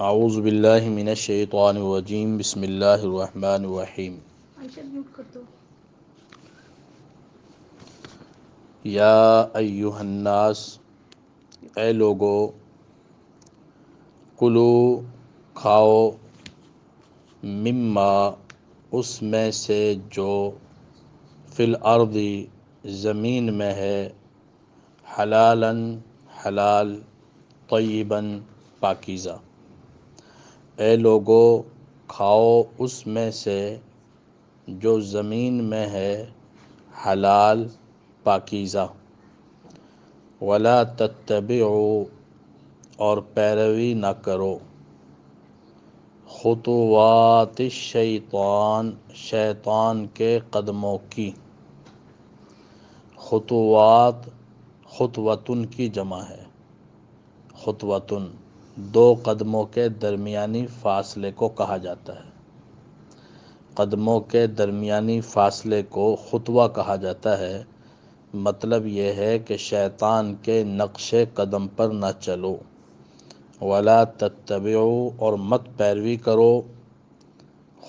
اعوذ باللہ من الشیطان الرجیم بسم اللہ الرحمن الرحیم یا ایہا الناس، اے لوگو، کلو، کھاؤ، مما، اس میں سے جو فی الارض، زمین میں ہے، حلالاً، حلال، طیباً، پاکیزہ۔ اے لوگو، کھاؤ اس میں سے جو زمین میں ہے، حلال، پاکیزہ۔ ولا تتبعوا، اور پیروی نہ کرو، خطوات الشیطان، شیطان کے قدموں کی۔ خطوات، خطوتن کی جمع ہے۔ خطوتن، دو قدموں کے درمیانی فاصلے کو کہا جاتا ہے۔ قدموں کے درمیانی فاصلے کو خطوہ کہا جاتا ہے۔ مطلب یہ ہے کہ شیطان کے نقش قدم پر نہ چلو۔ ولا تتبعوا، اور مت پیروی کرو،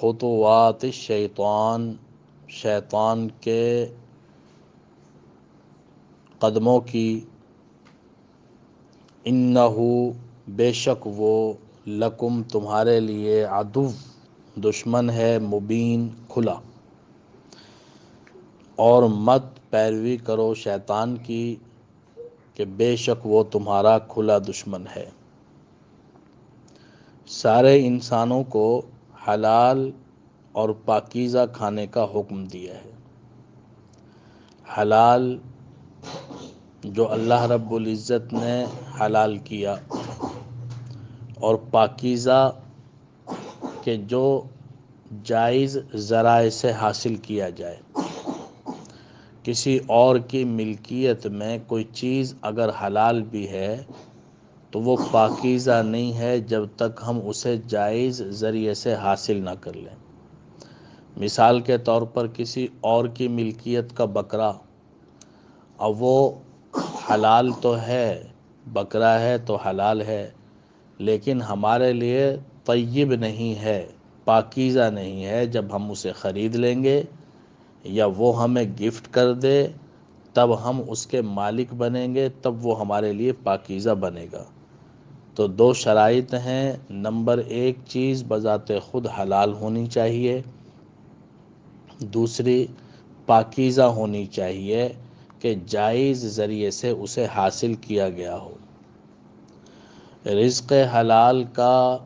خطوات الشیطان، شیطان کے قدموں کی۔ انہو، بے شک وہ، لکم، تمہارے لیے، عدو، دشمن ہے، مبین، کھلا۔ اور مت پیروی کرو شیطان کی کہ بے شک وہ تمہارا کھلا دشمن ہے۔ سارے انسانوں کو حلال اور پاکیزہ کھانے کا حکم دیا ہے۔ حلال، جو اللہ رب العزت نے حلال کیا، اور پاکیزہ، کہ جو جائز ذرائع سے حاصل کیا جائے۔ کسی اور کی ملکیت میں کوئی چیز اگر حلال بھی ہے تو وہ پاکیزہ نہیں ہے جب تک ہم اسے جائز ذریعے سے حاصل نہ کر لیں۔ مثال کے طور پر کسی اور کی ملکیت کا بکرا، اب وہ حلال تو ہے، بکرا ہے تو حلال ہے، لیکن ہمارے لیے طیب نہیں ہے، پاکیزہ نہیں ہے۔ جب ہم اسے خرید لیں گے یا وہ ہمیں گفٹ کر دے تب ہم اس کے مالک بنیں گے، تب وہ ہمارے لیے پاکیزہ بنے گا۔ تو دو شرائط ہیں۔ نمبر ایک، چیز بذات خود حلال ہونی چاہیے۔ دوسری، پاکیزہ ہونی چاہیے کہ جائز ذریعے سے اسے حاصل کیا گیا ہو۔ رزق حلال کا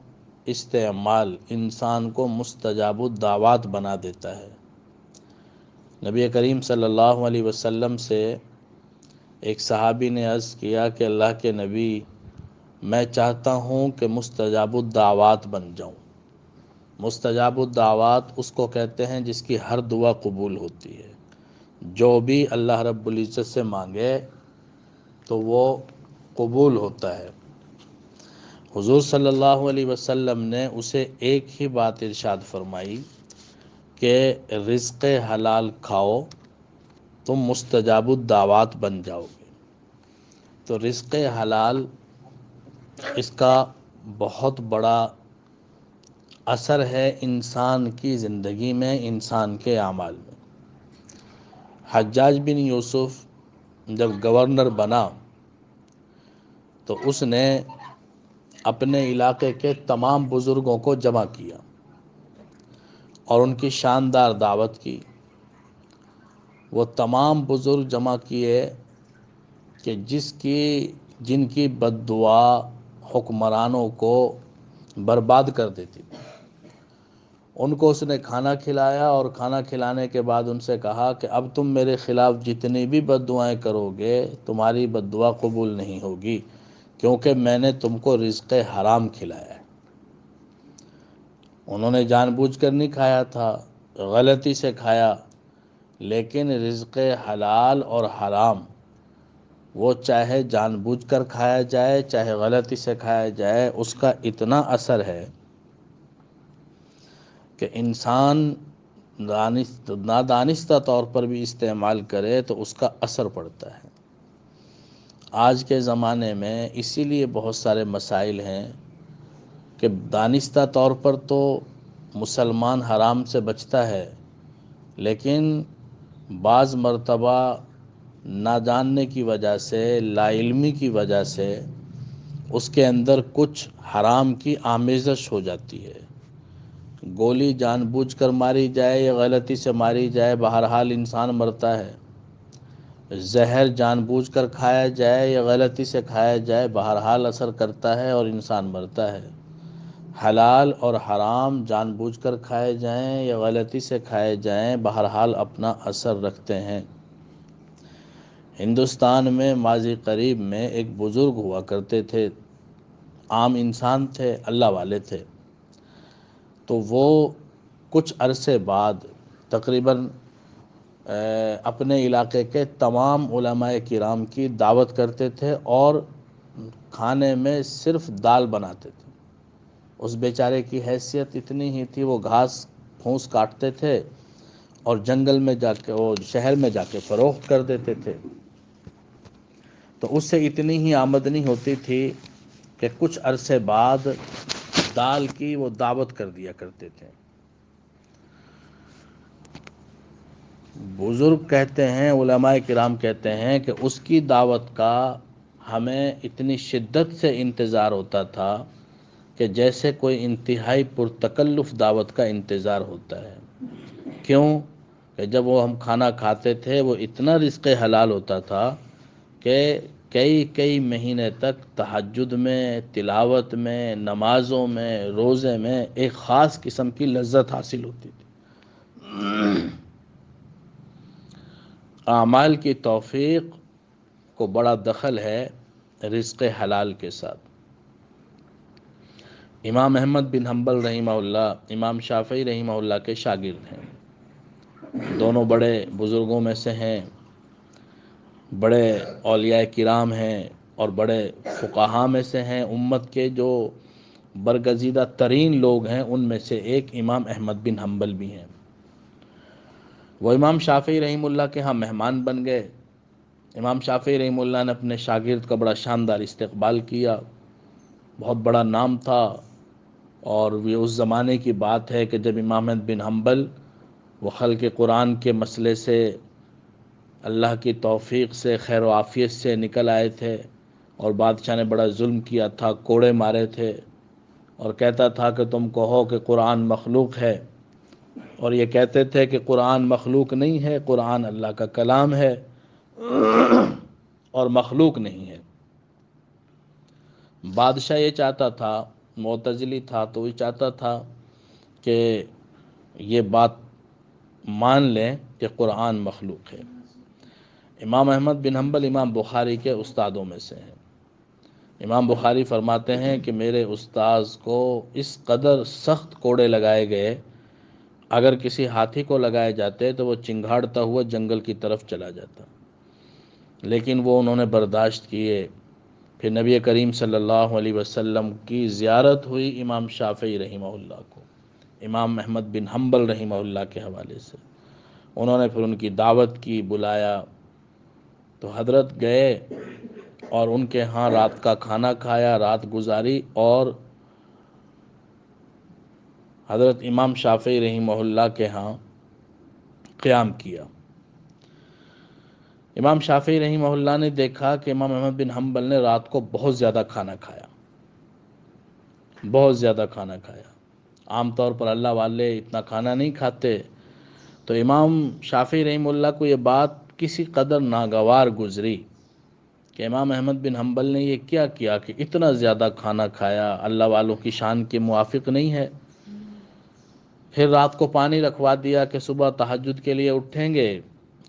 استعمال انسان کو مستجاب الدعوات بنا دیتا ہے۔ نبی کریم صلی اللہ علیہ وسلم سے ایک صحابی نے عرض کیا کہ اللہ کے نبی، میں چاہتا ہوں کہ مستجاب الدعوات بن جاؤں۔ مستجاب الدعوات اس کو کہتے ہیں جس کی ہر دعا قبول ہوتی ہے۔ جو بھی اللہ رب العزت سے مانگے تو وہ قبول ہوتا ہے۔ حضور صلی اللہ علیہ وسلم نے اسے ایک ہی بات ارشاد فرمائی کہ رزق حلال کھاؤ، تم مستجاب الدعوات بن جاؤ گے۔ تو رزق حلال، اس کا بہت بڑا اثر ہے انسان کی زندگی میں، انسان کے اعمال میں۔ حجاج بن یوسف جب گورنر بنا تو اس نے اپنے علاقے کے تمام بزرگوں کو جمع کیا اور ان کی شاندار دعوت کی۔ وہ تمام بزرگ جمع کیے کہ جن کی بد دعا حکمرانوں کو برباد کر دیتی تھی، ان کو اس نے کھانا کھلایا، اور کھانا کھلانے کے بعد ان سے کہا کہ اب تم میرے خلاف جتنی بھی بد دعائیں کرو گے تمہاری بد دعا قبول نہیں ہوگی، کیونکہ میں نے تم کو رزق حرام کھلایا ہے۔ انہوں نے جان بوجھ کر نہیں کھایا تھا، غلطی سے کھایا، لیکن رزق حلال اور حرام، وہ چاہے جان بوجھ کر کھایا جائے چاہے غلطی سے کھایا جائے، اس کا اتنا اثر ہے کہ انسان نادانستہ طور پر بھی استعمال کرے تو اس کا اثر پڑتا ہے۔ آج کے زمانے میں اسی لیے بہت سارے مسائل ہیں کہ دانستہ طور پر تو مسلمان حرام سے بچتا ہے، لیکن بعض مرتبہ نہ جاننے کی وجہ سے، لا علمی کی وجہ سے اس کے اندر کچھ حرام کی آمیزش ہو جاتی ہے۔ گولی جان بوجھ کر ماری جائے یا غلطی سے ماری جائے، بہرحال انسان مرتا ہے۔ زہر جان بوجھ کر کھایا جائے یا غلطی سے کھایا جائے، بہرحال اثر کرتا ہے اور انسان مرتا ہے۔ حلال اور حرام جان بوجھ کر کھائے جائیں یا غلطی سے کھائے جائیں، بہرحال اپنا اثر رکھتے ہیں۔ ہندوستان میں ماضی قریب میں ایک بزرگ ہوا کرتے تھے، عام انسان تھے، اللہ والے تھے۔ تو وہ کچھ عرصے بعد تقریباً اپنے علاقے کے تمام علماء کرام کی دعوت کرتے تھے اور کھانے میں صرف دال بناتے تھے۔ اس بیچارے کی حیثیت اتنی ہی تھی، وہ گھاس پھوس کاٹتے تھے اور جنگل میں جا کے، وہ شہر میں جا کے فروخت کر دیتے تھے۔ تو اس سے اتنی ہی آمدنی ہوتی تھی کہ کچھ عرصے بعد دال کی وہ دعوت کر دیا کرتے تھے۔ بزرگ کہتے ہیں، علماء کرام کہتے ہیں کہ اس کی دعوت کا ہمیں اتنی شدت سے انتظار ہوتا تھا کہ جیسے کوئی انتہائی پرتکلف دعوت کا انتظار ہوتا ہے۔ کیوں کہ جب وہ ہم کھانا کھاتے تھے، وہ اتنا رزق حلال ہوتا تھا کہ کئی مہینے تک تہجد میں، تلاوت میں، نمازوں میں، روزے میں ایک خاص قسم کی لذت حاصل ہوتی تھی۔ اعمال کی توفیق کو بڑا دخل ہے رزق حلال کے ساتھ۔ امام احمد بن حنبل رحمہ اللہ امام شافعی رحمہ اللہ کے شاگرد ہیں، دونوں بڑے بزرگوں میں سے ہیں، بڑے اولیاء کرام ہیں اور بڑے فقہاء میں سے ہیں۔ امت کے جو برگزیدہ ترین لوگ ہیں ان میں سے ایک امام احمد بن حنبل بھی ہیں۔ وہ امام شافعی رحمہ اللہ کے ہاں مہمان بن گئے۔ امام شافعی رحمہ اللہ نے اپنے شاگرد کا بڑا شاندار استقبال کیا، بہت بڑا نام تھا، اور یہ اس زمانے کی بات ہے کہ جب امام احمد بن حنبل وہ خلق قرآن کے مسئلے سے اللہ کی توفیق سے، خیر و عافیت سے نکل آئے تھے، اور بادشاہ نے بڑا ظلم کیا تھا، کوڑے مارے تھے، اور کہتا تھا کہ تم کہو کہ قرآن مخلوق ہے، اور یہ کہتے تھے کہ قرآن مخلوق نہیں ہے، قرآن اللہ کا کلام ہے اور مخلوق نہیں ہے۔ بادشاہ یہ چاہتا تھا، معتزلی تھا، تو یہ چاہتا تھا کہ یہ بات مان لیں کہ قرآن مخلوق ہے۔ امام احمد بن حنبل امام بخاری کے استادوں میں سے ہیں۔ امام بخاری فرماتے ہیں کہ میرے استاذ کو اس قدر سخت کوڑے لگائے گئے، اگر کسی ہاتھی کو لگائے جاتے تو وہ چنگھاڑتا ہوا جنگل کی طرف چلا جاتا، لیکن وہ انہوں نے برداشت کیے۔ پھر نبی کریم صلی اللہ علیہ وسلم کی زیارت ہوئی امام شافعی رحمہ اللہ کو، امام احمد بن حنبل رحمہ اللہ کے حوالے سے۔ انہوں نے پھر ان کی دعوت کی، بلایا، تو حضرت گئے اور ان کے ہاں رات کا کھانا کھایا، رات گزاری، اور حضرت امام شافعی رحمہ اللہ کے ہاں قیام کیا۔ امام شافعی رحمہ اللہ نے دیکھا کہ امام احمد بن حنبل نے رات کو بہت زیادہ کھانا کھایا، بہت زیادہ کھانا کھایا۔ عام طور پر اللہ والے اتنا کھانا نہیں کھاتے، تو امام شافعی رحمہ اللہ کو یہ بات کسی قدر ناگوار گزری کہ امام احمد بن حنبل نے یہ کیا کہ اتنا زیادہ کھانا کھایا، اللہ والوں کی شان کے موافق نہیں ہے۔ پھر رات کو پانی رکھوا دیا کہ صبح تہجد کے لیے اٹھیں گے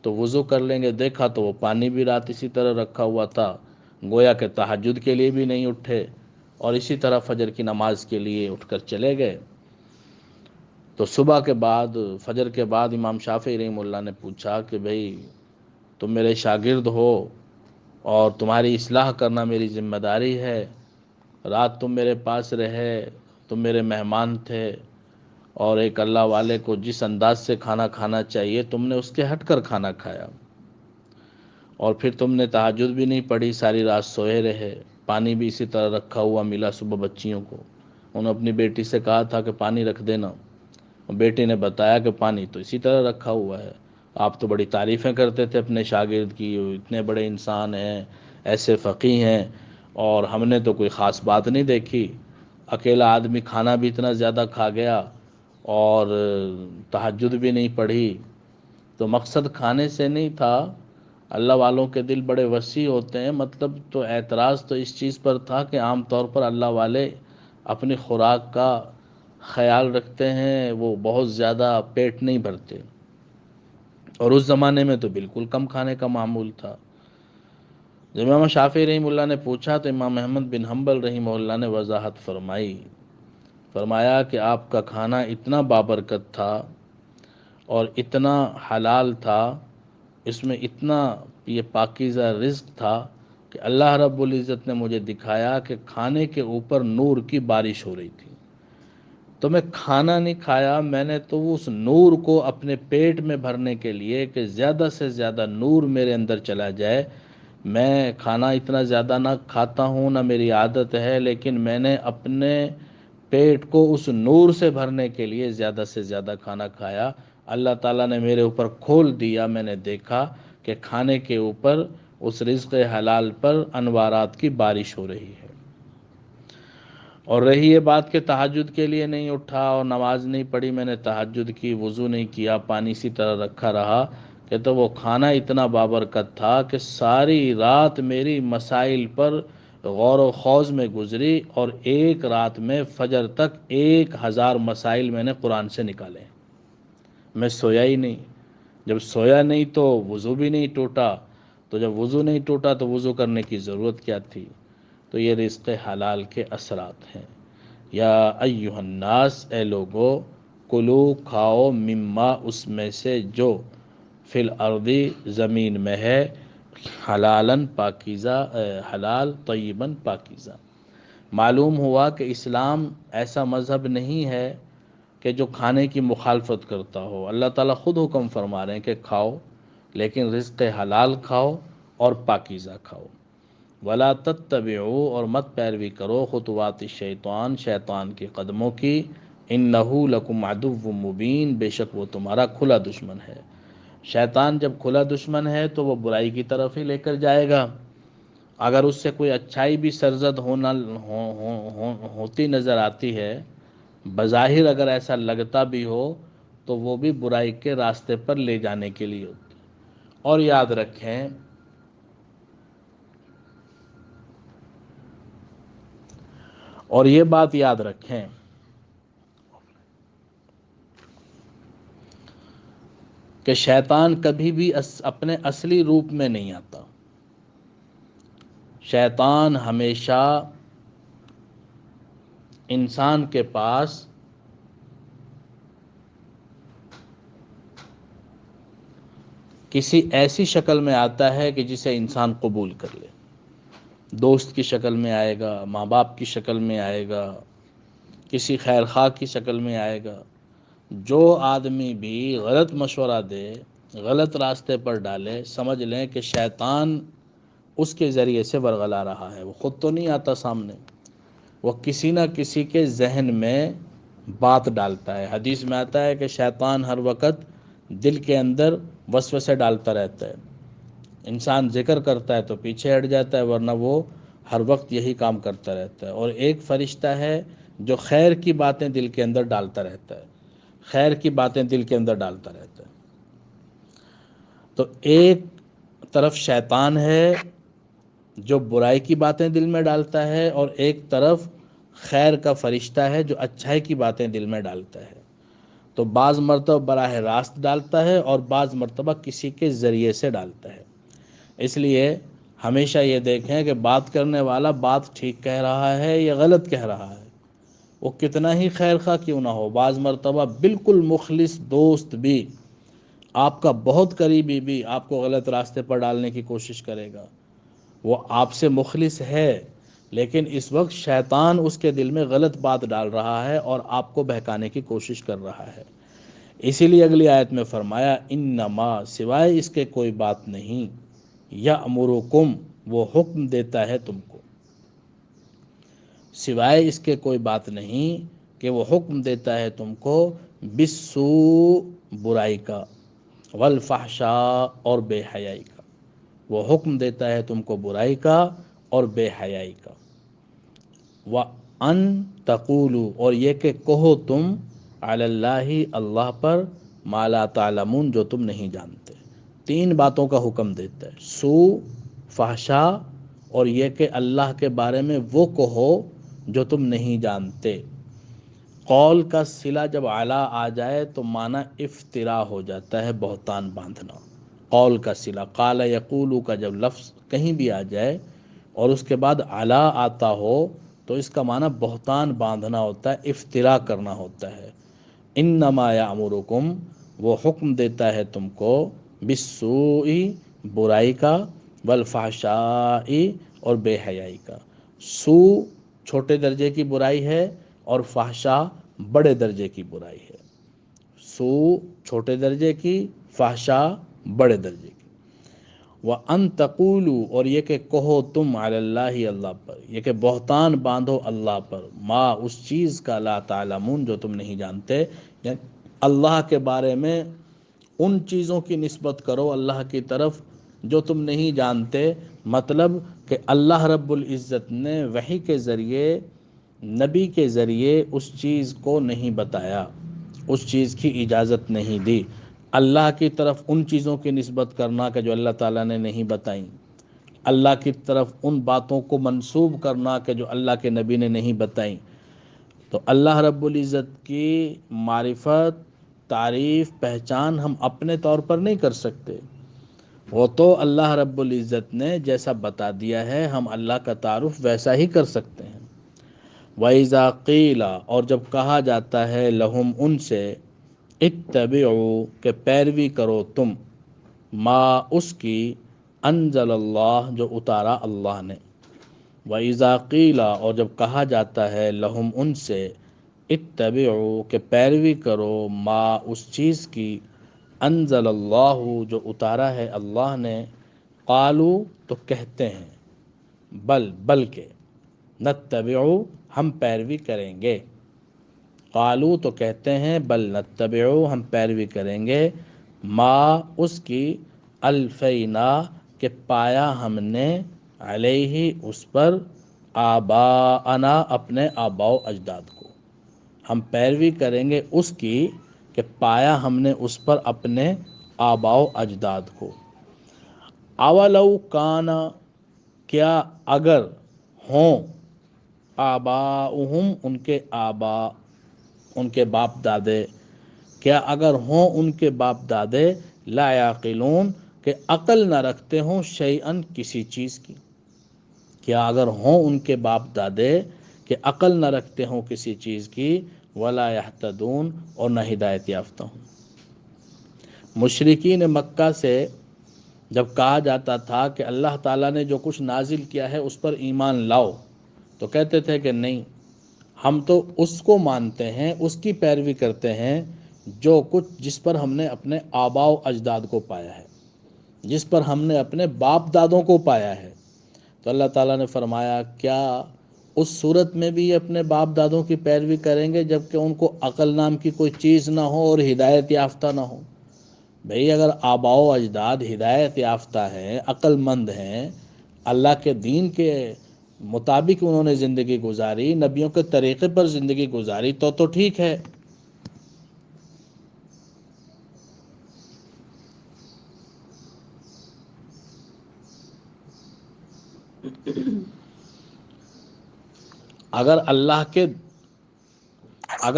تو وضو کر لیں گے۔ دیکھا تو وہ پانی بھی رات اسی طرح رکھا ہوا تھا، گویا کہ تہجد کے لیے بھی نہیں اٹھے، اور اسی طرح فجر کی نماز کے لیے اٹھ کر چلے گئے۔ تو صبح کے بعد، فجر کے بعد امام شافعی رحمہ اللہ نے پوچھا کہ بھئی تم میرے شاگرد ہو اور تمہاری اصلاح کرنا میری ذمہ داری ہے، رات تم میرے پاس رہے، تم میرے مہمان تھے، اور ایک اللہ والے کو جس انداز سے کھانا کھانا چاہیے تم نے اس کے ہٹ کر کھانا کھایا، اور پھر تم نے تہجد بھی نہیں پڑھی، ساری رات سوئے رہے، پانی بھی اسی طرح رکھا ہوا ملا صبح بچیوں کو۔ انہوں نے اپنی بیٹی سے کہا تھا کہ پانی رکھ دینا، بیٹی نے بتایا کہ پانی تو اسی طرح رکھا ہوا ہے، آپ تو بڑی تعریفیں کرتے تھے اپنے شاگرد کی، اتنے بڑے انسان ہیں، ایسے فقیہ ہیں، اور ہم نے تو کوئی خاص بات نہیں دیکھی، اکیلا آدمی کھانا بھی اتنا زیادہ کھا گیا اور تہجد بھی نہیں پڑھی۔ تو مقصد کھانے سے نہیں تھا، اللہ والوں کے دل بڑے وسیع ہوتے ہیں، مطلب تو اعتراض تو اس چیز پر تھا کہ عام طور پر اللہ والے اپنی خوراک کا خیال رکھتے ہیں، وہ بہت زیادہ پیٹ نہیں بھرتے، اور اس زمانے میں تو بالکل کم کھانے کا معمول تھا۔ جب امام شافعی رحمہ اللہ نے پوچھا تو امام احمد بن حنبل رحمہ اللہ نے وضاحت فرمایا کہ آپ کا کھانا اتنا بابرکت تھا اور اتنا حلال تھا، اس میں اتنا یہ پاکیزہ رزق تھا کہ اللہ رب العزت نے مجھے دکھایا کہ کھانے کے اوپر نور کی بارش ہو رہی تھی، تو میں کھانا نہیں کھایا، میں نے تو اس نور کو اپنے پیٹ میں بھرنے کے لیے کہ زیادہ سے زیادہ نور میرے اندر چلا جائے، میں کھانا اتنا زیادہ نہ کھاتا ہوں، نہ میری عادت ہے، لیکن میں نے اپنے پیٹ کو اس نور سے بھرنے کے لیے زیادہ سے زیادہ کھانا کھایا۔ اللہ تعالیٰ نے میرے اوپر کھول دیا، میں نے دیکھا کہ کھانے کے اوپر اس رزق حلال پر انوارات کی بارش ہو رہی ہے۔ اور رہی یہ بات کہ تہجد کے لیے نہیں اٹھا اور نماز نہیں پڑھی، میں نے تہجد کی، وضو نہیں کیا، پانی اسی طرح رکھا رہا، کہ تو وہ کھانا اتنا بابرکت تھا کہ ساری رات میری مسائل پر غور و خوض میں گزری، اور ایک رات میں فجر تک 1000 مسائل میں نے قرآن سے نکالے، میں سویا ہی نہیں۔ جب سویا نہیں تو وضو بھی نہیں ٹوٹا، تو جب وضو نہیں ٹوٹا تو وضو کرنے کی ضرورت کیا تھی؟ تو یہ رزق حلال کے اثرات ہیں۔ یا ایہا الناس، اے لوگو، کلو کھاؤ، مما اس میں سے جو فی الارضی زمین میں ہے، حلالن پاکیزہ، حلال طیباً پاکیزہ۔ معلوم ہوا کہ اسلام ایسا مذہب نہیں ہے کہ جو کھانے کی مخالفت کرتا ہو۔ اللہ تعالیٰ خود حکم فرما رہے ہیں کہ کھاؤ، لیکن رزق حلال کھاؤ اور پاکیزہ کھاؤ۔ ولا تتبعوا، اور مت پیروی کرو، خطوات الشیطان، شیطان کے قدموں کی، انہ لکم عدو مبین، بے شک وہ تمہارا کھلا دشمن ہے۔ شیطان جب کھلا دشمن ہے تو وہ برائی کی طرف ہی لے کر جائے گا، اگر اس سے کوئی اچھائی بھی سرزد ہوتی نظر آتی ہے، بظاہر اگر ایسا لگتا بھی ہو، تو وہ بھی برائی کے راستے پر لے جانے کے لیے ہوتی ہے۔ اور یاد رکھیں، اور یہ بات یاد رکھیں کہ شیطان کبھی بھی اپنے اصلی روپ میں نہیں آتا۔ شیطان ہمیشہ انسان کے پاس کسی ایسی شکل میں آتا ہے کہ جسے انسان قبول کر لے۔ دوست کی شکل میں آئے گا، ماں باپ کی شکل میں آئے گا، کسی خیر خواہ کی شکل میں آئے گا۔ جو آدمی بھی غلط مشورہ دے، غلط راستے پر ڈالے، سمجھ لیں کہ شیطان اس کے ذریعے سے ورغلا رہا ہے۔ وہ خود تو نہیں آتا سامنے، وہ کسی نہ کسی کے ذہن میں بات ڈالتا ہے۔ حدیث میں آتا ہے کہ شیطان ہر وقت دل کے اندر وسوسے ڈالتا رہتا ہے، انسان ذکر کرتا ہے تو پیچھے ہٹ جاتا ہے، ورنہ وہ ہر وقت یہی کام کرتا رہتا ہے۔ اور ایک فرشتہ ہے جو خیر کی باتیں دل کے اندر ڈالتا رہتا ہے، خیر کی باتیں دل کے اندر ڈالتا رہتا ہے۔ تو ایک طرف شیطان ہے جو برائی کی باتیں دل میں ڈالتا ہے، اور ایک طرف خیر کا فرشتہ ہے جو اچھائی کی باتیں دل میں ڈالتا ہے۔ تو بعض مرتبہ براہ راست ڈالتا ہے اور بعض مرتبہ کسی کے ذریعے سے ڈالتا ہے۔ اس لیے ہمیشہ یہ دیکھیں کہ بات کرنے والا بات ٹھیک کہہ رہا ہے یا غلط کہہ رہا ہے، وہ کتنا ہی خیر خواہ کیوں نہ ہو۔ بعض مرتبہ بالکل مخلص دوست بھی، آپ کا بہت قریبی بھی، آپ کو غلط راستے پر ڈالنے کی کوشش کرے گا۔ وہ آپ سے مخلص ہے، لیکن اس وقت شیطان اس کے دل میں غلط بات ڈال رہا ہے اور آپ کو بہکانے کی کوشش کر رہا ہے۔ اسی لیے اگلی آیت میں فرمایا، انما، سوائے اس کے کوئی بات نہیں، یأمرکم، وہ حکم دیتا ہے تم کو، سوائے اس کے کوئی بات نہیں کہ وہ حکم دیتا ہے تم کو بالسوء برائی کا، والفحشاء اور بے حیائی کا، وہ حکم دیتا ہے تم کو برائی کا اور بے حیائی کا، وَأَن تَقُولُوا اور یہ کہ کہو تم علی اللہ اللہ پر ما لا تعلمون جو تم نہیں جانتے۔ تین باتوں کا حکم دیتا ہے، سو، فحشا اور یہ کہ اللہ کے بارے میں وہ کہو جو تم نہیں جانتے۔ قول کا صلہ جب علی آ جائے تو معنی افترا ہو جاتا ہے، بہتان باندھنا۔ قول کا صلہ، قال یقول کا جب لفظ کہیں بھی آ جائے اور اس کے بعد علی آتا ہو تو اس کا معنی بہتان باندھنا ہوتا ہے، افترا کرنا ہوتا ہے۔ انما یامرکم وہ حکم دیتا ہے تم کو بالسوء برائی کا، والفحشاء اور بے حیائی کا۔ سوء چھوٹے درجے کی برائی ہے اور فحشاء بڑے درجے کی برائی ہے۔ سوء چھوٹے درجے کی، فحشاء بڑے درجے کی۔ وَأَن تَقُولُوا اور یہ کہ کہو تم علی اللہ اللہ پر، یہ کہ بہتان باندھو اللہ پر، ما اس چیز کا لا تعلمون جو تم نہیں جانتے، یعنی اللہ کے بارے میں ان چیزوں کی نسبت کرو اللہ کی طرف جو تم نہیں جانتے، مطلب کہ اللہ رب العزت نے وحی کے ذریعے، نبی کے ذریعے اس چیز کو نہیں بتایا، اس چیز کی اجازت نہیں دی۔ اللہ کی طرف ان چیزوں کی نسبت کرنا کہ جو اللہ تعالیٰ نے نہیں بتائیں، اللہ کی طرف ان باتوں کو منسوب کرنا کہ جو اللہ کے نبی نے نہیں بتائیں، تو اللہ رب العزت کی معرفت، تعریف، پہچان ہم اپنے طور پر نہیں کر سکتے، وہ تو اللہ رب العزت نے جیسا بتا دیا ہے ہم اللہ کا تعارف ویسا ہی کر سکتے ہیں۔ وَإِذَا قِيلَ اور جب کہا جاتا ہے لہم ان سے، اتبعوا کہ پیروی کرو تم، ما اس کی، انزل اللہ جو اتارا اللہ نے۔ وَإِذَا قِيلَ اور جب کہا جاتا ہے لہم ان سے، اتبعوا کہ پیروی کرو، ما اس چیز کی، انزل اللہ جو اتارا ہے اللہ نے، قالو تو کہتے ہیں، بلکہ، نتبعو ہم پیروی کریں گے، قالو تو کہتے ہیں، بل نتبعو ہم پیروی کریں گے، ما اس کی، الفینا کہ پایا ہم نے، علیہ اس پر، آباءنا اپنے آباء و اجداد کو، ہم پیروی کریں گے اس کی کہ پایا ہم نے اس پر اپنے آباء و اجداد کو۔ اولو کان کیا اگر ہوں، آباؤہم ان کے آبا، ان کے باپ دادے، کیا اگر ہوں ان کے باپ دادے، لا یعقلون کہ عقل نہ رکھتے ہوں، شیئن کسی چیز کی، کیا اگر ہوں ان کے باپ دادے کہ عقل نہ رکھتے ہوں کسی چیز کی، ولا یہتدون اور نہ ہدایت یافتہ ہوں۔ مشرکین مکہ سے جب کہا جاتا تھا کہ اللہ تعالیٰ نے جو کچھ نازل کیا ہے اس پر ایمان لاؤ، تو کہتے تھے کہ نہیں، ہم تو اس کو مانتے ہیں، اس کی پیروی کرتے ہیں جو کچھ جس پر ہم نے اپنے آباء و اجداد کو پایا ہے، جس پر ہم نے اپنے باپ دادوں کو پایا ہے۔ تو اللہ تعالیٰ نے فرمایا کیا اس صورت میں بھی اپنے باپ دادوں کی پیروی کریں گے جبکہ ان کو عقل نام کی کوئی چیز نہ ہو اور ہدایت یافتہ نہ ہو؟ بھئی اگر آباء و اجداد ہدایت یافتہ ہیں، عقل مند ہیں، اللہ کے دین کے مطابق انہوں نے زندگی گزاری، نبیوں کے طریقے پر زندگی گزاری، تو ٹھیک ہے۔ اگر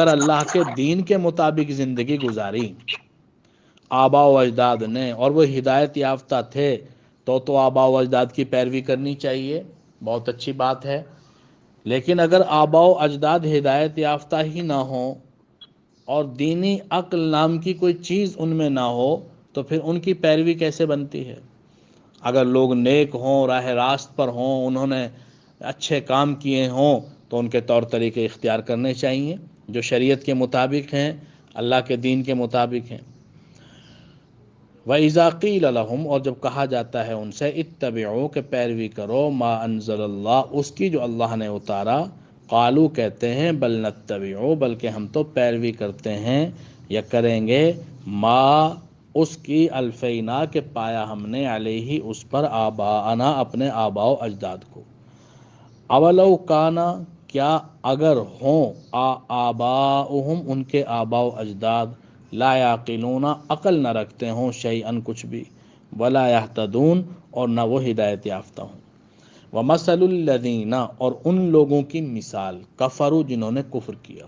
اللہ کے دین کے مطابق زندگی گزاری آباء و اجداد نے اور وہ ہدایت یافتہ تھے تو آباء و اجداد کی پیروی کرنی چاہیے، بہت اچھی بات ہے۔ لیکن اگر آباء و اجداد ہدایت یافتہ ہی نہ ہوں اور دینی عقل نام کی کوئی چیز ان میں نہ ہو تو پھر ان کی پیروی کیسے بنتی ہے؟ اگر لوگ نیک ہوں، راہ راست پر ہوں، انہوں نے اچھے کام کیے ہوں تو ان کے طور طریقے اختیار کرنے چاہیے جو شریعت کے مطابق ہیں، اللہ کے دین کے مطابق ہیں۔ وَإِذَا قِيلَ لَهُمْ اور جب کہا جاتا ہے ان سے، اتبعوا کہ پیروی کرو، ما انزل اللہ اس کی جو اللہ نے اتارا، قالو کہتے ہیں بل نتبعو بلکہ ہم تو پیروی کرتے ہیں یا کریں گے ما اس کی الفینا کے پایا ہم نے علیہ اس پر آباءنا اپنے آباء و اجداد کو. اولو کانا کیا اگر ہوں آباؤہم ان کے آباء و اجداد لا یعقلون عقل نہ رکھتے ہوں شیئا کچھ بھی ولا یہتدون اور نہ وہ ہدایت یافتہ ہوں. ومثل الذین اور ان لوگوں کی مثال کفروا جنہوں نے کفر کیا.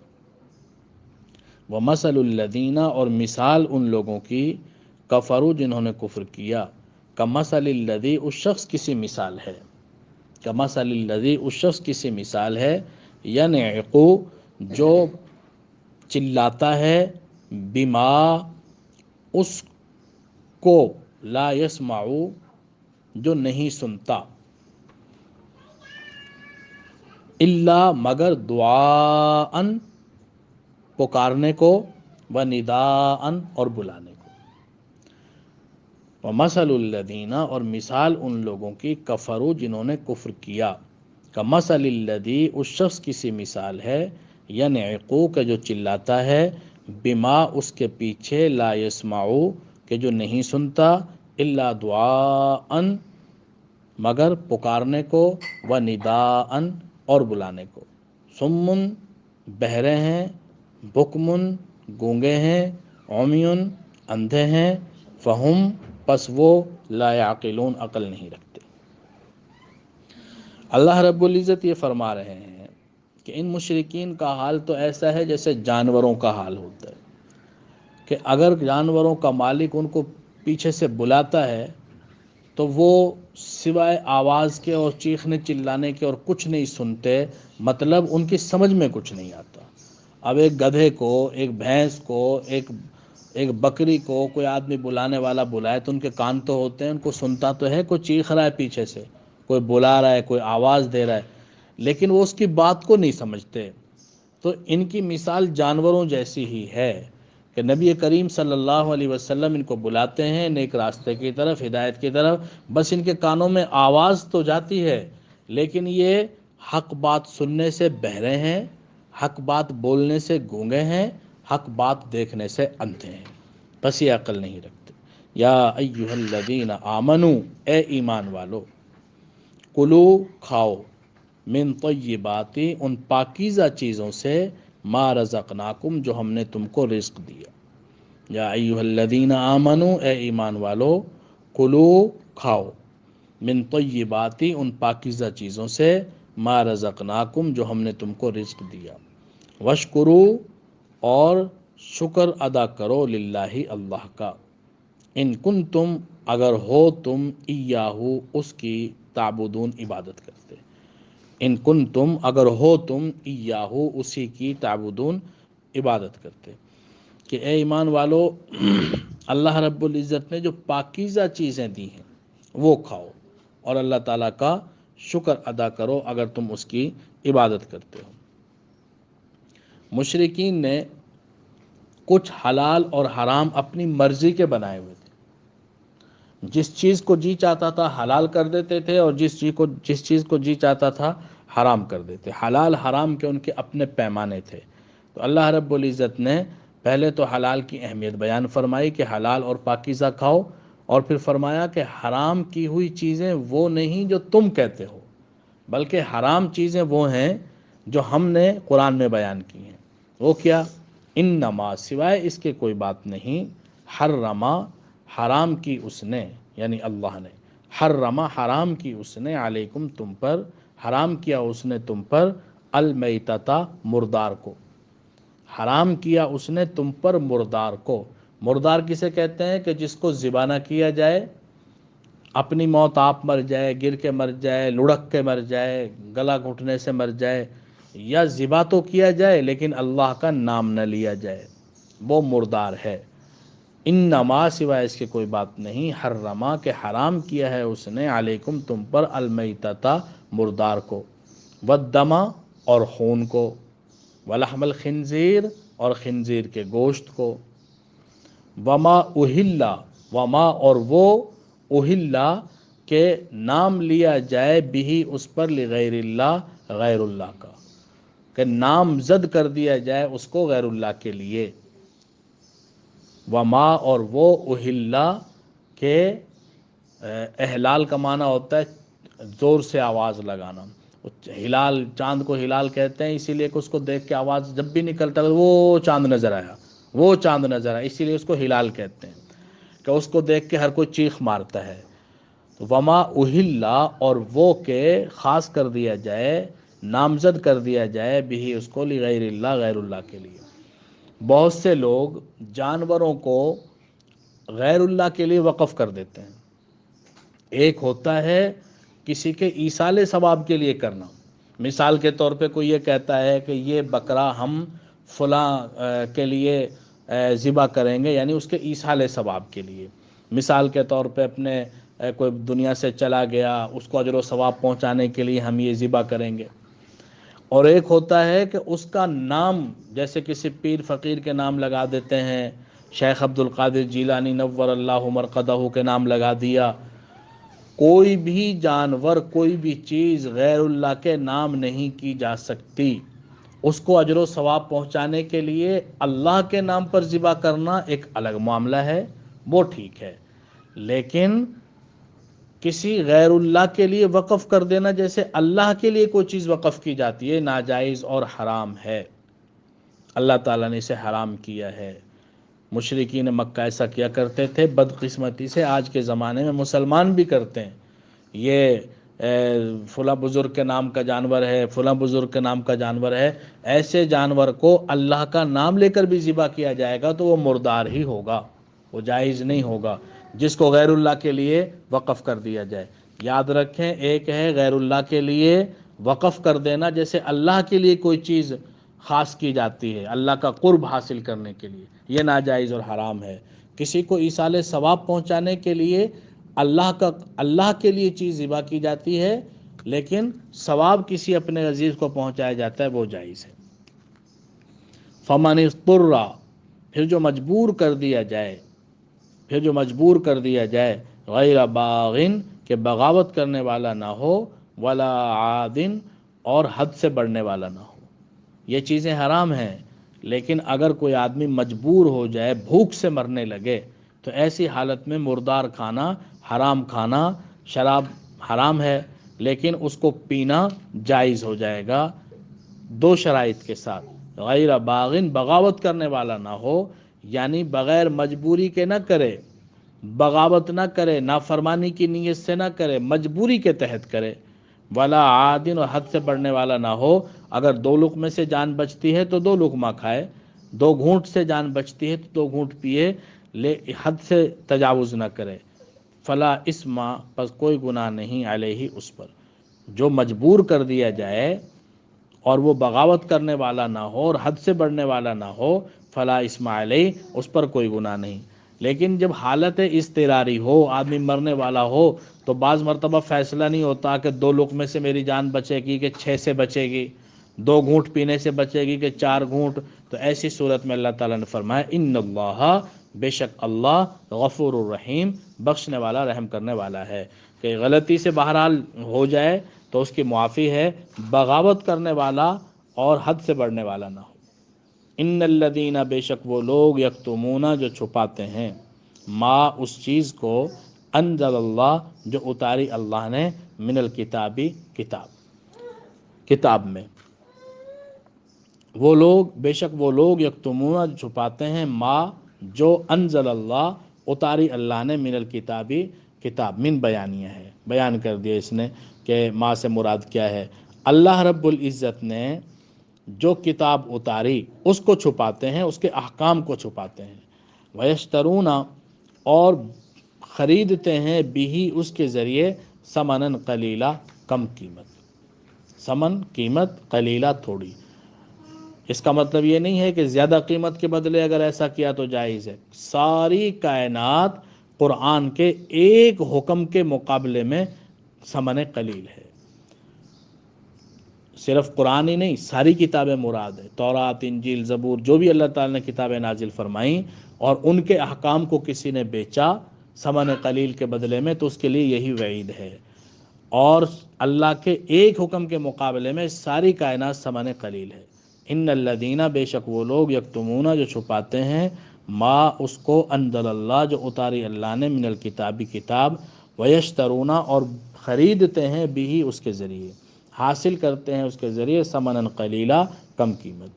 ومثل الذین اور مثال ان لوگوں کی کفروا جنہوں نے کفر کیا کمثل الذی اس شخص کی سی مثال ہے. کمثل الذی اس شخص کی سی مثال ہے ینعق جو چلاتا ہے بما اس کو لا یسمع جو نہیں سنتا الا مگر دعاءن پکارنے کو و نداءن اور بلانے کو. ومثل الذین اور مثال ان لوگوں کی کفروا جنہوں نے کفر کیا کمثل الذی اس شخص کی سی مثال ہے ینعق کہ جو چلاتا ہے بما اس کے پیچھے لا یسمع کہ جو نہیں سنتا الا دعاءن مگر پکارنے کو و نداءن اور بلانے کو. سمن بہرے ہیں بکمن گونگے ہیں عمیٌ اندھے ہیں فہم پس وہ لا یعقلون عقل نہیں رکھتے. اللہ رب العزت یہ فرما رہے ہیں کہ ان مشرکین کا حال تو ایسا ہے جیسے جانوروں کا حال ہوتا ہے کہ اگر جانوروں کا مالک ان کو پیچھے سے بلاتا ہے تو وہ سوائے آواز کے اور چیخنے چلانے کے اور کچھ نہیں سنتے، مطلب ان کی سمجھ میں کچھ نہیں آتا. اب ایک گدھے کو، ایک بھینس کو، ایک بکری کو کوئی آدمی بلانے والا بلائے تو ان کے کان تو ہوتے ہیں، ان کو سنتا تو ہے، کوئی چیخ رہا ہے پیچھے سے، کوئی بلا رہا ہے، کوئی آواز دے رہا ہے، لیکن وہ اس کی بات کو نہیں سمجھتے. تو ان کی مثال جانوروں جیسی ہی ہے کہ نبی کریم صلی اللہ علیہ وسلم ان کو بلاتے ہیں نیک راستے کی طرف، ہدایت کی طرف، بس ان کے کانوں میں آواز تو جاتی ہے لیکن یہ حق بات سننے سے بہرے ہیں، حق بات بولنے سے گونگے ہیں، حق بات دیکھنے سے اندھے ہیں، بس یہ عقل نہیں رکھتے. یا ایھا الذین آمنو اے ایمان والو کلو کھاؤ من طیبات ان پاکیزہ چیزوں سے ما رزقناکم جو ہم نے تم کو رزق دیا. یا ایھا الذین آمنو اے ایمان والو کلو کھاؤ من طیبات ان پاکیزہ چیزوں سے ما رزقناکم جو ہم نے تم کو رزق دیا. وشکرو اور شکر ادا کرو للہ اللہ کا ان کنتم اگر ہو تم ایاہو اس کی تعبدون عبادت کرتے. ان کنتم اگر ہو تم ایاہو اسی کی تعبدون عبادت کرتے. کہ اے ایمان والو اللہ رب العزت نے جو پاکیزہ چیزیں دی ہیں وہ کھاؤ اور اللہ تعالیٰ کا شکر ادا کرو اگر تم اس کی عبادت کرتے ہو. مشرکین نے کچھ حلال اور حرام اپنی مرضی کے بنائے ہوئے تھے. جس چیز کو جی چاہتا تھا حلال کر دیتے تھے اور جس چیز کو جی چاہتا تھا حرام کر دیتے. حلال حرام کے ان کے اپنے پیمانے تھے. تو اللہ رب العزت نے پہلے تو حلال کی اہمیت بیان فرمائی کہ حلال اور پاکیزہ کھاؤ، اور پھر فرمایا کہ حرام کی ہوئی چیزیں وہ نہیں جو تم کہتے ہو، بلکہ حرام چیزیں وہ ہیں جو ہم نے قرآن میں بیان کی ہیں. وہ کیا؟ انما سوائے اس کے کوئی بات نہیں، حرما حرام کی اس نے، یعنی اللہ نے، حرما حرام کی اس نے، علیکم تم پر، حرام کیا اس نے تم پر، المیتۃ مردار کو، حرام کیا اس نے تم پر مردار کو. مردار کسے کہتے ہیں؟ کہ جس کو ذبح نہ کیا جائے، اپنی موت آپ مر جائے، گر کے مر جائے، لڑک کے مر جائے، گلا گھٹنے سے مر جائے، یا ذبح تو کیا جائے لیکن اللہ کا نام نہ لیا جائے، وہ مردار ہے. انما سوائے اس کے کوئی بات نہیں، حرما کہ حرام کیا ہے اس نے، علیکم تم پر، المیتۃ مردار کو، والدم اور خون کو، ولحم الخنزیر اور خنزیر کے گوشت کو، وما اہلا وما اور وہ اہلا کہ نام لیا جائے بھی اس پر لغیر اللہ غیر اللہ کا، کہ نامزد کر دیا جائے اس کو غیر اللہ کے لیے۔ وما، اور وہ اہلا کے احلال کا معنی ہوتا ہے زور سے آواز لگانا۔ ہلال، چاند کو ہلال کہتے ہیں اسی لیے کہ اس کو دیکھ کے آواز جب بھی نکلتا ہے وہ چاند نظر آیا، وہ چاند نظر آیا، اسی لیے اس کو ہلال کہتے ہیں کہ اس کو دیکھ کے ہر کوئی چیخ مارتا ہے۔ وما اہلا، اور وہ کہ خاص کر دیا جائے، نامزد کر دیا جائے بھی اس کو لغیر اللہ، غیر اللہ کے لیے۔ بہت سے لوگ جانوروں کو غیر اللہ کے لیے وقف کر دیتے ہیں۔ ایک ہوتا ہے کسی کے ایصال ثواب کے لیے کرنا، مثال کے طور پہ کوئی یہ کہتا ہے کہ یہ بکرا ہم فلاں کے لیے ذبح کریں گے، یعنی اس کے ایصال ثواب کے لیے۔ مثال کے طور پہ اپنے کوئی دنیا سے چلا گیا، اس کو اجر و ثواب پہنچانے کے لیے ہم یہ ذبح کریں گے۔ اور ایک ہوتا ہے کہ اس کا نام، جیسے کسی پیر فقیر کے نام لگا دیتے ہیں، شیخ عبد القادر جیلانی نور اللہ مرقدہ کے نام لگا دیا۔ کوئی بھی جانور، کوئی بھی چیز غیر اللہ کے نام نہیں کی جا سکتی۔ اس کو اجر و ثواب پہنچانے کے لیے اللہ کے نام پر ذبح کرنا ایک الگ معاملہ ہے، وہ ٹھیک ہے، لیکن کسی غیر اللہ کے لیے وقف کر دینا، جیسے اللہ کے لیے کوئی چیز وقف کی جاتی ہے، ناجائز اور حرام ہے۔ اللہ تعالیٰ نے اسے حرام کیا ہے۔ مشرکین مکہ ایسا کیا کرتے تھے، بدقسمتی سے آج کے زمانے میں مسلمان بھی کرتے ہیں۔ یہ فلاں بزرگ کے نام کا جانور ہے، فلاں بزرگ کے نام کا جانور ہے، ایسے جانور کو اللہ کا نام لے کر بھی ذبح کیا جائے گا تو وہ مردار ہی ہوگا، وہ جائز نہیں ہوگا جس کو غیر اللہ کے لیے وقف کر دیا جائے۔ یاد رکھیں، ایک ہے غیر اللہ کے لیے وقف کر دینا، جیسے اللہ کے لیے کوئی چیز خاص کی جاتی ہے اللہ کا قرب حاصل کرنے کے لیے، یہ ناجائز اور حرام ہے۔ کسی کو ایصال ثواب پہنچانے کے لیے اللہ کے لیے چیز ذبح کی جاتی ہے، لیکن ثواب کسی اپنے عزیز کو پہنچایا جاتا ہے، وہ جائز ہے۔ فمن اضطر، پھر جو مجبور کر دیا جائے، غیر باغن، کہ بغاوت کرنے والا نہ ہو، ولا عادن، اور حد سے بڑھنے والا نہ ہو۔ یہ چیزیں حرام ہیں، لیکن اگر کوئی آدمی مجبور ہو جائے، بھوک سے مرنے لگے، تو ایسی حالت میں مردار کھانا، حرام کھانا، شراب حرام ہے، لیکن اس کو پینا جائز ہو جائے گا دو شرائط کے ساتھ۔ غیر باغن، بغاوت کرنے والا نہ ہو، یعنی بغیر مجبوری کے نہ کرے، بغاوت نہ کرے، نافرمانی کی نیت سے نہ کرے، مجبوری کے تحت کرے۔ ولا عادن، اور حد سے بڑھنے والا نہ ہو، اگر 2 لقمے سے جان بچتی ہے تو 2 لقمہ کھائے، 2 گھونٹ سے جان بچتی ہے تو 2 گھونٹ پیے، حد سے تجاوز نہ کرے۔ فلا اسم، پس کوئی گناہ نہیں علیہ، اس پر جو مجبور کر دیا جائے اور وہ بغاوت کرنے والا نہ ہو اور حد سے بڑھنے والا نہ ہو، فلا اسم علیہ، اس پر کوئی گناہ نہیں۔ لیکن جب حالت اضطراری ہو، آدمی مرنے والا ہو، تو بعض مرتبہ فیصلہ نہیں ہوتا کہ 2 لقمے سے میری جان بچے گی کہ 6 سے بچے گی، 2 گھونٹ پینے سے بچے گی کہ 4 گھونٹ، تو ایسی صورت میں اللہ تعالیٰ نے فرمایا ان اللہ، بے شک اللہ، غفور الرحیم، بخشنے والا، رحم کرنے والا ہے۔ کہ غلطی سے بہرحال ہو جائے تو اس کی معافی ہے، بغاوت کرنے والا اور حد سے بڑھنے والا نہ ہو۔ ان الذین، بے شک وہ لوگ، یکتمون، جو چھپاتے ہیں، ما، اس چیز کو، انزل اللہ، جو اتاری اللہ نے، من الکتابی، کتاب میں، وہ لوگ، بے شک وہ لوگ، یکتمون، جو چھپاتے ہیں، ما، جو انزل اللہ، اتاری اللہ نے، من الکتابی، کتاب، من بیانیہ ہے، بیان کر دیا اس نے کہ ما سے مراد کیا ہے۔ اللہ رب العزت نے جو کتاب اتاری اس کو چھپاتے ہیں، اس کے احکام کو چھپاتے ہیں۔ وَيَشْتَرُونَ، اور خریدتے ہیں، بھی، اس کے ذریعے، ثمناً قلیلا، کم قیمت، ثمن قیمت، قلیلا تھوڑی۔ اس کا مطلب یہ نہیں ہے کہ زیادہ قیمت کے بدلے اگر ایسا کیا تو جائز ہے۔ ساری کائنات قرآن کے ایک حکم کے مقابلے میں ثمن قلیل ہے۔ صرف قرآن ہی نہیں، ساری کتابیں مراد ہے، تورات، انجیل، زبور، جو بھی اللہ تعالیٰ نے کتابیں نازل فرمائیں اور ان کے احکام کو کسی نے بیچا ثمن قلیل کے بدلے میں، تو اس کے لیے یہی وعید ہے۔ اور اللہ کے ایک حکم کے مقابلے میں ساری کائنات ثمن قلیل ہے۔ ان الذین، بے شک وہ لوگ، یکتمون جو چھپاتے ہیں، ما اس کو، انزل اللہ جو اتاری اللہ نے، من الکتابی کتاب، ویشترون اور خریدتے ہیں بھی اس کے ذریعے، حاصل کرتے ہیں اس کے ذریعے، ثمنا قلیلا کم قیمت۔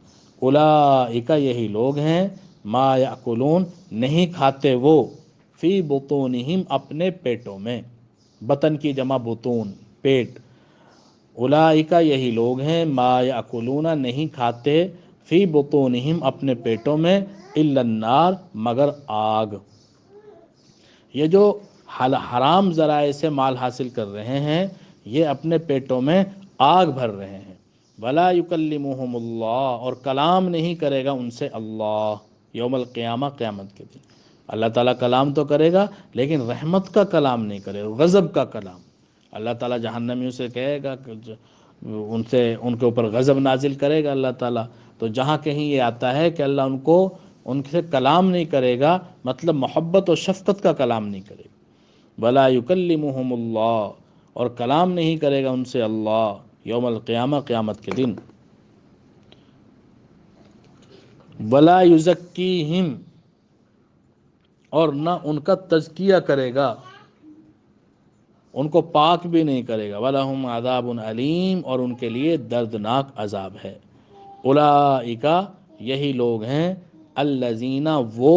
اولئک یہی لوگ ہیں، ما یاکلون نہیں کھاتے وہ، فی بطونہم اپنے پیٹوں میں، بطن کی جمع بطون پیٹ، اولئک یہی لوگ ہیں، ما یاکلون نہیں کھاتے، فی بطونہم اپنے پیٹوں میں، الا النار مگر آگ۔ یہ جو حرام ذرائع سے مال حاصل کر رہے ہیں، یہ اپنے پیٹوں میں آگ بھر رہے ہیں۔ ولا یکلمہم اللہ اور کلام نہیں کرے گا ان سے اللہ، یوم القیامہ قیامت کے دن۔ اللہ تعالیٰ کلام تو کرے گا لیکن رحمت کا کلام نہیں کرے گا، غضب کا کلام۔ اللہ تعالیٰ جہنمیوں سے کہے گا کہ ان کے اوپر غضب نازل کرے گا اللہ تعالیٰ۔ تو جہاں کہیں یہ آتا ہے کہ اللہ ان سے کلام نہیں کرے گا، مطلب محبت و شفقت کا کلام نہیں کرے گا۔ ولا یکلمہم اللہ اور کلام نہیں کرے گا ان سے اللہ، یوم القیامہ قیامت کے دن۔ ولا یزکیہم اور نہ ان کا تزکیہ کرے گا، ان کو پاک بھی نہیں کرے گا۔ وَلَهُمْ عَذَابٌ علیم اور ان کے لیے دردناک عذاب ہے۔ اولئک یہی لوگ ہیں، الذین وہ،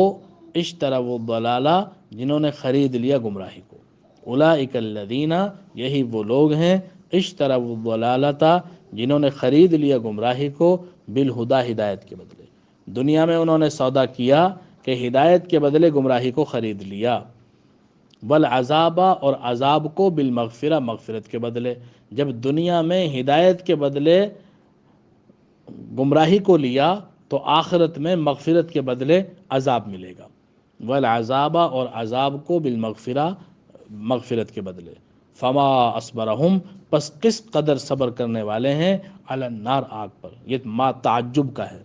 اشتروا الضلالہ جنہوں نے خرید لیا گمراہی کو۔ اولئک الذین یہی وہ لوگ ہیں، اشتروا الضلالۃ جنہوں نے خرید لیا گمراہی کو، بالہدی ہدایت کے بدلے۔ دنیا میں انہوں نے سودا کیا کہ ہدایت کے بدلے گمراہی کو خرید لیا، والعذاب اور عذاب کو، بالمغفرہ مغفرت کے بدلے۔ جب دنیا میں ہدایت کے بدلے گمراہی کو لیا تو آخرت میں مغفرت کے بدلے عذاب ملے گا، والعذاب اور عذاب کو، بالمغفرہ مغفرت کے بدلے۔ فما اصبرہم پس کس قدر صبر کرنے والے ہیں، علی النار آگ پر۔ یہ ما تعجب کا ہے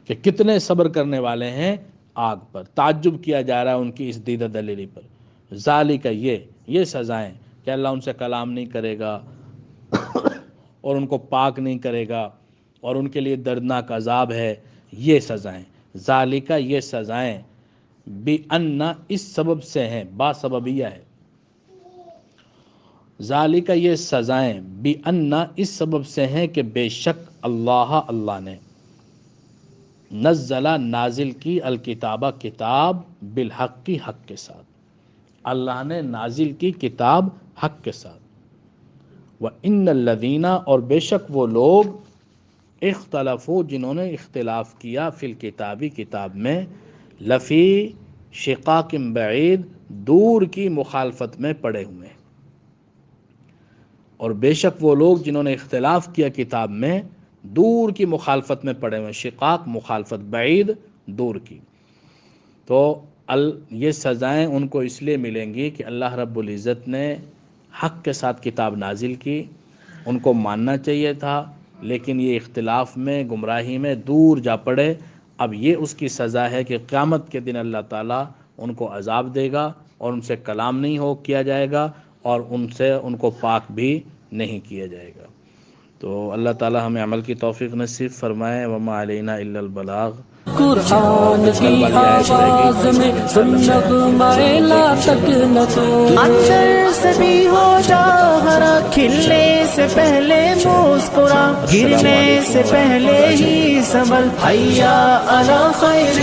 کہ کتنے صبر کرنے والے ہیں آگ پر، تعجب کیا جا رہا ہے ان کی اس دیدہ دلیری پر۔ ذالک یہ سزائیں کہ اللہ ان سے کلام نہیں کرے گا اور ان کو پاک نہیں کرے گا اور ان کے لیے دردناک عذاب ہے، یہ سزائیں۔ ذالک یہ سزائیں، بِأَنَّ اس سبب سے ہیں، با سببیہ ہے۔ ذالک یہ سزائیں، بِأَنَّ اس سبب سے ہیں کہ بے شک اللہ نے، نزلہ نازل کی، الکتابہ کتاب، بالحق کی حق کے ساتھ۔ اللہ نے نازل کی کتاب حق کے ساتھ۔ وَإِنَّ الَّذِينَ اور بے شک وہ لوگ، اختلفوا جنہوں نے اختلاف کیا، فی الکتابی کتاب میں، لفی شقاق بعید دور کی مخالفت میں پڑے ہوئے ہیں۔ اور بے شک وہ لوگ جنہوں نے اختلاف کیا کتاب میں، دور کی مخالفت میں پڑے ہوئے، شقاق مخالفت، بعید دور کی۔ تو یہ سزائیں ان کو اس لیے ملیں گی کہ اللہ رب العزت نے حق کے ساتھ کتاب نازل کی، ان کو ماننا چاہیے تھا، لیکن یہ اختلاف میں، گمراہی میں دور جا پڑے۔ اب یہ اس کی سزا ہے کہ قیامت کے دن اللہ تعالیٰ ان کو عذاب دے گا اور ان سے کلام نہیں کیا جائے گا اور ان کو پاک بھی نہیں کیا جائے گا۔ تو اللہ تعالیٰ ہمیں عمل کی توفیق نصیب فرمائے۔ وما علینا الا البلاغ۔ قرآن کی آواز میں سنغمہ لا تک نہ تو، اندر سے بھی ہو جا ہرا، کھلنے سے پہلے مسکرا، گرنے سے پہلے ہی سنبھل، حیا علی خیر